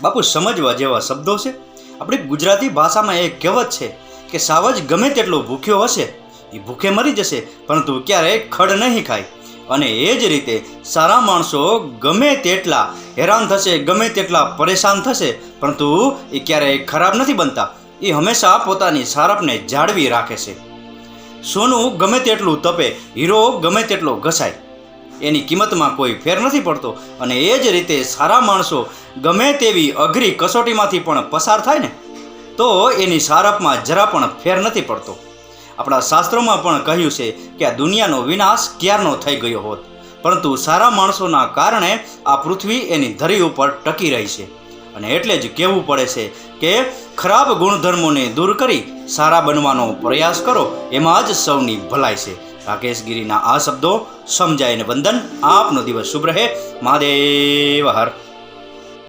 બાપુ સમજવા જેવા શબ્દો છે. આપણી ગુજરાતી ભાષામાં એક કહેવત છે કે સાવજ ગમે તેટલો ભૂખ્યો હશે એ ભૂખે મરી જશે પરંતુ ક્યારેય ખડ નહીં ખાય. અને એ જ રીતે સારા માણસો ગમે તેટલા હેરાન થશે, ગમે તેટલા પરેશાન થશે, પરંતુ એ ક્યારેય ખરાબ નથી બનતા. એ હંમેશા પોતાની સારપને જાળવી રાખે છે. સોનું ગમે તેટલું તપે, હીરો ગમે તેટલો ઘસાય, એની કિંમતમાં કોઈ ફેર નથી પડતો. અને એ જ રીતે સારા માણસો ગમે તેવી અઘરી કસોટીમાંથી પણ પસાર થાય ને તો એની સારપમાં જરા પણ ફેર નથી પડતો. આપણા શાસ્ત્રોમાં પણ કહ્યું છે કે આ દુનિયાનો વિનાશ ક્યારનો થઈ ગયો હોત, પરંતુ સારા માણસોના કારણે આ પૃથ્વી એની ધરી ઉપર ટકી રહી છે. અને એટલે જ કહેવું પડે છે કે ખરાબ ગુણધર્મોને દૂર કરી સારા બનવાનો પ્રયાસ કરો, એમાં જ સૌની ભલાઈ છે. રાકેશ ગીરીના આ શબ્દો સમજાય ને વંદન. આપનો દિવસ શુભ રહે. મહાદેવ હર.